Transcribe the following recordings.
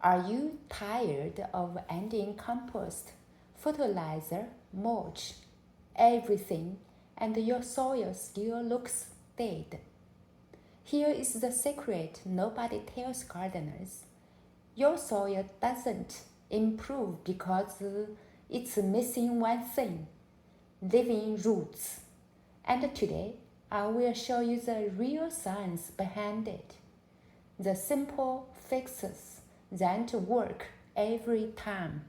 Are you tired of adding compost, fertilizer, mulch, everything, and your soil still looks dead? Here is the secret nobody tells gardeners. Your soil doesn't improve because it's missing one thing: living roots. And today, I will show you the real science behind it. The simple fixes that work every time.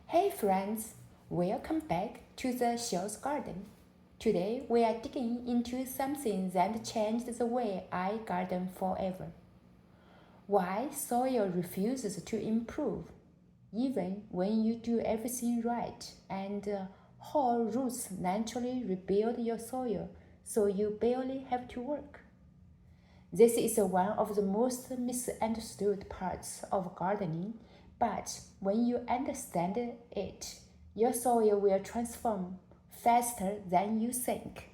Hey friends, welcome back to the show's garden. Today we are digging into something that changed the way I garden forever. Why soil refuses to improve, even when you do everything right, and how roots naturally rebuild your soil so you barely have to work. This is one of the most misunderstood parts of gardening, but when you understand it, your soil will transform faster than you think.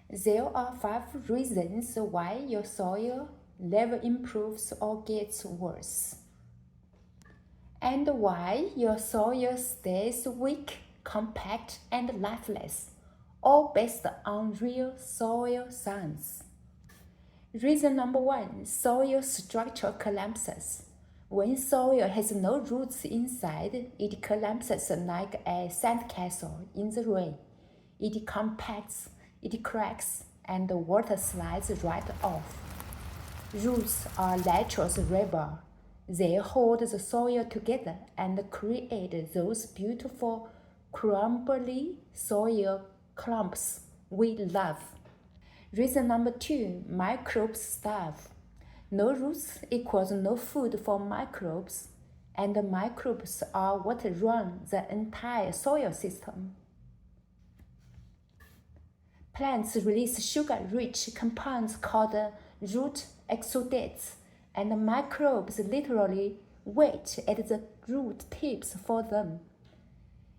There are 5 reasons why your soil never improves or gets worse, and why your soil stays weak, compact, and lifeless, all based on real soil science. Reason number 1, soil structure collapses. When soil has no roots inside, it collapses like a sandcastle in the rain. It compacts, it cracks, and the water slides right off. Roots are natural rebar. They hold the soil together and create those beautiful, crumbly soil clumps we love. Reason number 2, microbes starve. No roots equals no food for microbes, and the microbes are what run the entire soil system. Plants release sugar-rich compounds called root exudates, and microbes literally wait at the root tips for them.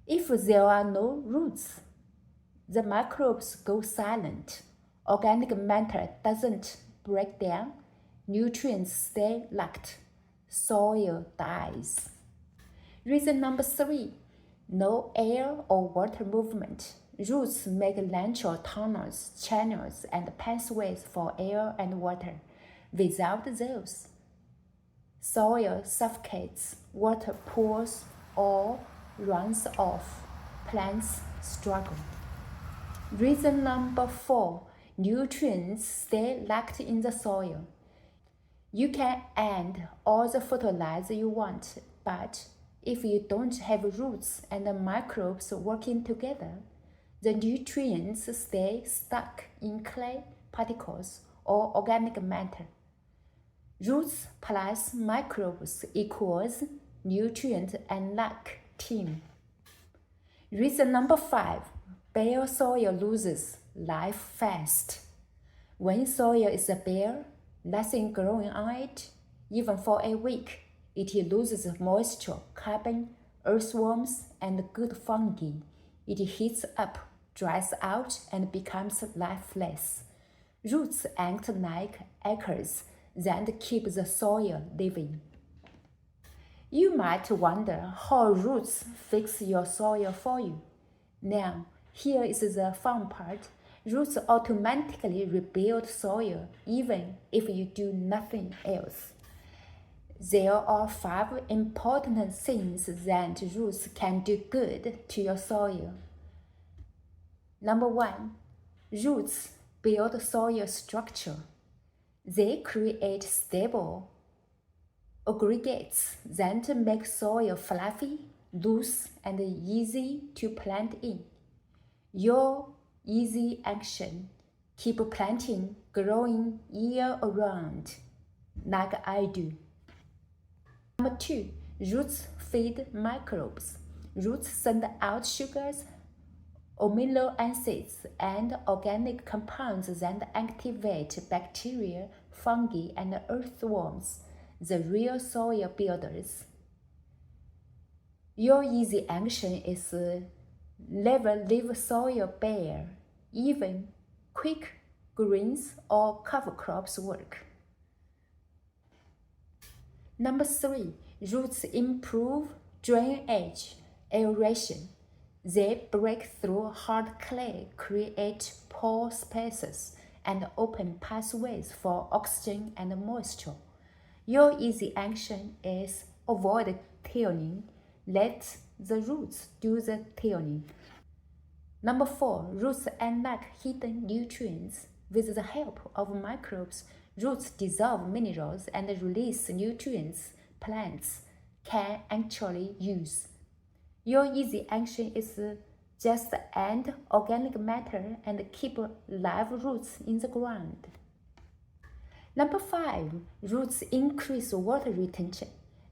If there are no roots, the microbes go silent. Organic matter doesn't break down, nutrients stay locked, soil dies. Reason number 3, no air or water movement. Roots make natural tunnels, channels, and pathways for air and water. Without those, soil suffocates, water pools or runs off, plants struggle. Reason number 4, nutrients stay locked in the soil. You can add all the fertilizer you want, but if you don't have roots and the microbes working together, the nutrients stay stuck in clay particles or organic matter. Roots plus microbes equals nutrient and luck team. Reason number 5, bare soil loses life fast. When soil is bare, nothing growing on it, even for a week, it loses moisture, carbon, earthworms, and good fungi. It heats up, dries out, and becomes lifeless. Roots act like anchors that keep the soil living. You might wonder how roots fix your soil for you. Now, here is the fun part. Roots automatically rebuild soil even if you do nothing else. There are 5 important things that roots can do good to your soil. Number 1, roots build soil structure. They create stable aggregates that make soil fluffy, loose, and easy to plant in. Your easy action: keep planting, growing year around, like I do. Number 2, roots feed microbes. Roots send out sugars, amino acids, and organic compounds that activate bacteria, fungi, and earthworms, the real soil builders. Your easy action is never leave soil bare. Even quick greens or cover crops work. Number 3, roots improve drainage, aeration. They break through hard clay, create pore spaces, and open pathways for oxygen and moisture. Your easy action is avoid tilling. Let the roots do the tilling. Number 4, roots unlock hidden nutrients. With the help of microbes, roots dissolve minerals and release nutrients plants can actually use. Your easy action is just add organic matter and keep live roots in the ground. Number 5, roots increase water retention.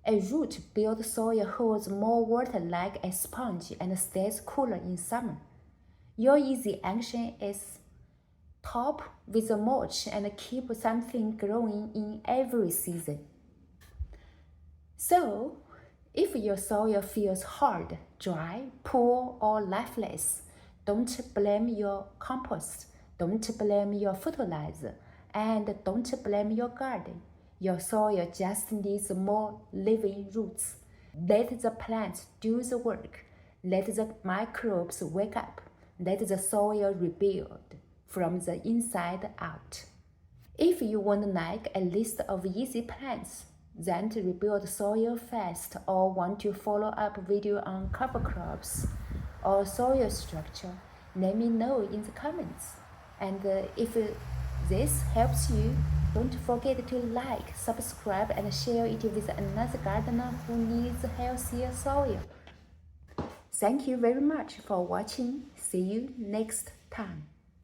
A root-built soil holds more water like a sponge and stays cooler in summer. Your easy action is top with a mulch and keep something growing in every season. So, if your soil feels hard, dry, poor, or lifeless, don't blame your compost, don't blame your fertilizer, and don't blame your garden. Your soil just needs more living roots. Let the plants do the work. Let the microbes wake up. Let the soil rebuild from the inside out. If you want like a list of easy plans that rebuild soil fast, or want to follow up video on cover crops or soil structure, let me know in the comments. And if this helps you, don't forget to like, subscribe, and share it with another gardener who needs healthier soil. Thank you very much for watching. See you next time.